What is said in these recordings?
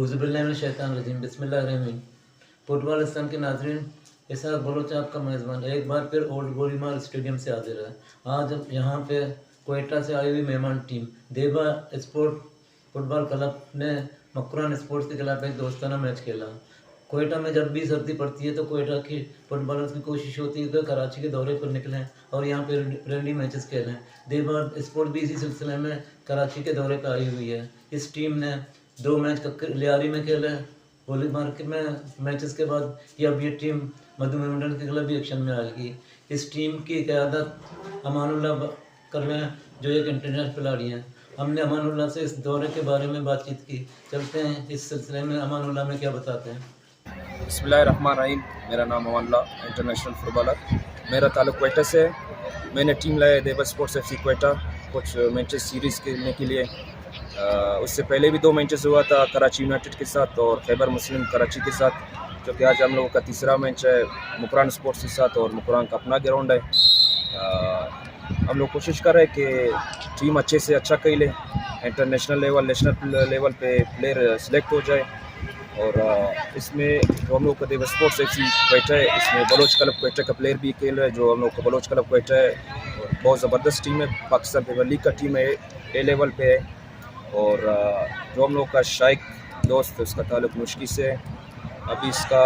औज़ुबिल्लाहिमिनश्शैतानिर्रजीम बिस्मिल्लाहिर्रहमानिर्रहीम। फुटबॉलिस्तान के नाज़रीन, इसहाक बलोच आपका मेज़बान एक बार फिर ओल्ड गोलीमार स्टेडियम से हाजिर है। आज यहाँ पे कोयटा से आई हुई मेहमान टीम देबा स्पोर्ट फुटबॉल क्लब ने मकरान स्पोर्ट्स के खिलाफ एक दोस्ताना मैच खेला। कोयटा में जब भी सर्दी पड़ती है तो कोयटा की फुटबॉलर्स की कोशिश होती है कि कराची के दौरे पर निकलें और यहाँ पे फ्रेंडली मैचेस खेलें। देबा स्पोर्ट भी इसी सिलसिले में कराची के दौरे पर आई हुई है। इस टीम ने 2 मैच लियारी में खेले। गोली मार्केट में मैचेस के बाद ये अब ये टीम मधुमेह मंडल के खिलाफ भी एक्शन में आएगी। इस टीम की क़यादत अमानुल्लाह कर रहे हैं जो एक इंटरनेशनल खिलाड़ी हैं। हमने अमानुल्लाह से इस दौरे के बारे में बातचीत की। चलते हैं इस सिलसिले में अमानुल्लाह में क्या बताते हैं। बिस्मिल्लाहिर्रहमानिर्रहीम। मेरा नाम अमानुल्लाह, इंटरनेशनल फुटबॉलर। मेरा ताल्लुक़ क्वेटा से है। मैंने टीम लाया देबा स्पोर्ट्स FC क्वेटा कुछ मैचेस सीरीज़ खेलने के लिए। उससे पहले भी 2 मैचेस हुआ था कराची यूनाइटेड के साथ और खैबर मुस्लिम कराची के साथ, जो कि आज हम लोगों का तीसरा मैच है मकरान स्पोर्ट्स के साथ और मकरान का अपना ग्राउंड है। हम लोग कोशिश कर रहे हैं कि टीम अच्छे से अच्छा खेले, इंटरनेशनल लेवल नेशनल लेवल पे प्लेयर सेलेक्ट हो जाए। और इसमें जो हम लोग का देबा स्पोर्ट्स FC क्वेटा है, इसमें बलोच क्लब क्वेटा का प्लेयर भी खेल रहा है जो हम लोग का बलोच क्लब क्वेटा है। और बहुत ज़बरदस्त टीम है, पाकिस्तान प्रीमियर लीग का टीम है, ए लेवल पे है। और जो हम लोग का शाइक दोस्त है उसका ताल्लुक़ मुश्की से है। अभी इसका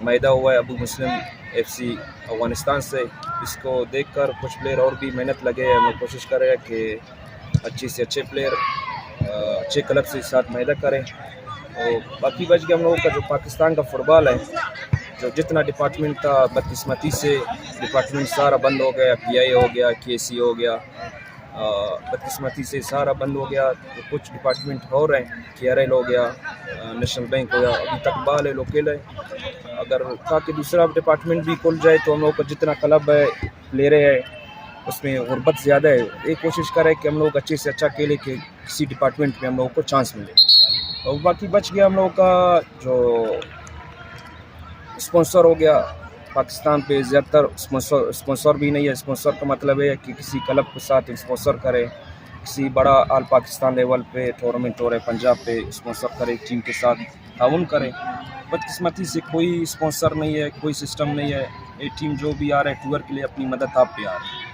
मैदा हुआ है अबू मुस्लिम FC अफ़गानिस्तान से। इसको देखकर कुछ प्लेयर और भी मेहनत लगे हैं। हम लोग कोशिश कर रहे हैं कि अच्छे से अच्छे प्लेयर अच्छे क्लब से साथ मैदा करें। और बाकी बच गया हम लोगों का जो पाकिस्तान का फुटबॉल है, जो जितना डिपार्टमेंट था बदकिस्मती से डिपार्टमेंट सारा बंद हो गया। PI हो गया, KC हो गया, बदकिस्मती से सारा बंद हो गया। तो कुछ डिपार्टमेंट हो रहे हैं, KRL हो गया, नेशनल बैंक हो गया, अभी तक बाल है लोकल है। अगर था कि दूसरा डिपार्टमेंट भी खुल जाए तो हम लोग का जितना क्लब है प्लेयर है उसमें गुर्बत ज़्यादा है। ये कोशिश करें कि हम लोग अच्छे से अच्छा खेले कि किसी डिपार्टमेंट में हम लोगों को चांस मिले। और बाकी बच गया हम लोगों का जो स्पॉन्सर हो गया। पाकिस्तान पे ज़्यादातर स्पॉन्सर भी नहीं है। स्पॉन्सर का मतलब है कि किसी क्लब के साथ स्पॉन्सर करे, किसी बड़ा आल पाकिस्तान लेवल पे टूर्नामेंट हो रहे पंजाब पे स्पॉन्सर करे, टीम के साथ ताउन करे। बदकिस्मती से कोई स्पॉन्सर नहीं है, कोई सिस्टम नहीं है। ये टीम जो भी आ रहा है टूर के लिए अपनी मदद आप पे आ रही है।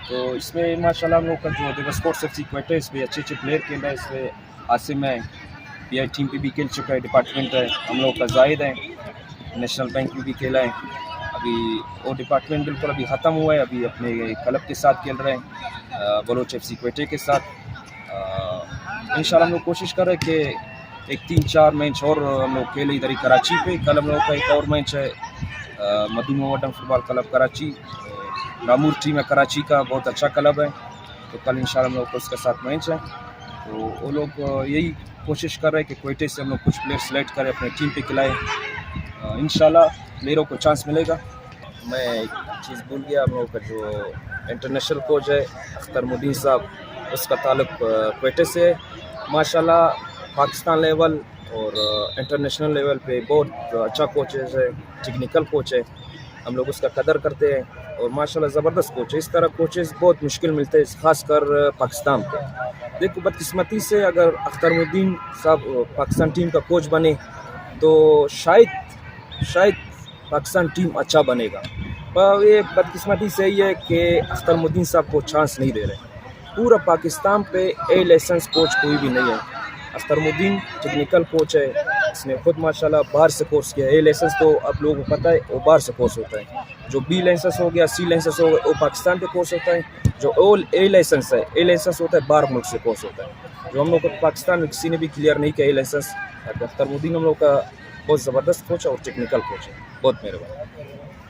तो इसमें माशाल्लाह हम लोग का जो देबा स्पोर्ट्स FC क्वेटा है इसमें अच्छे प्लेयर खेल रहे हैं। इसमें आसिम है, PI टीम पे भी खेल चुका है, डिपार्टमेंट है। हम लोग का जाहिद है, नेशनल बैंक में भी खेला है। अभी वो डिपार्टमेंट बिल्कुल अभी ख़त्म हुआ है, अभी अपने क्लब के साथ खेल रहे हैं बलोच FC क्वेटा के साथ। इंशाल्लाह हम लोग कोशिश कर रहे हैं कि एक 3-4 मैच और हम लोग खेले इधर ही कराची पे। कल हम लोग का एक और मैच है मधुमेह मंडल फुटबॉल क्लब कराची। नामूर टीम है कराची का, बहुत अच्छा क्लब है। तो कल इंशाल्लाह हम लोग को उसके साथ मैच है। तो वो लोग यही कोशिश कर रहे हैं कि क्वेटे से हम लोग कुछ प्लेयर सेलेक्ट करें, अपने टीम पे खिलाएं। इंशाल्लाह प्लेयरों को चांस मिलेगा। मैं एक चीज़ भूल गया, हम लोग का जो इंटरनेशनल कोच है अख्तर साहब, उसका ताल्लुक़ क्वेटे से है। माशाल्लाह पाकिस्तान लेवल और इंटरनेशनल लेवल पे बहुत अच्छा कोचेस है, टेक्निकल कोच है। हम लोग उसका कदर करते हैं और माशाल्लाह ज़बरदस्त कोच है। इस तरह कोचेस बहुत मुश्किल मिलते हैं, ख़ासकर पाकिस्तान पे। देखो बदकिस्मती से अगर अख्तर साहब पाकिस्तान टीम का कोच बने तो शायद पाकिस्तान टीम अच्छा बनेगा। पर ये बदकिस्मती से ही है कि अख्तर साहब को चांस नहीं दे रहे। पूरा पाकिस्तान पे A लाइसेंस कोच कोई भी नहीं है। अख्तर टेक्निकल कोच है, इसने खुद माशाल्लाह बाहर से कोर्स किया। A लाइसेंस तो आप लोगों को पता है वो बाहर से कोर्स होता है। जो B लाइसेंस हो गया, C लाइसेंस हो गया, वो पाकिस्तान पे कोर्स होता है। जो A लाइसेंस है, A लाइसेंस होता है बाहर मुल्क से कोर्स होता है। जो हम लोग को पाकिस्तान में किसी ने भी क्लियर नहीं किया A लाइसेंस। अख्तर हम लोग का बहुत ज़बरदस्त कोच है और टेक्निकल कोच है। बहुत मेहरबानी।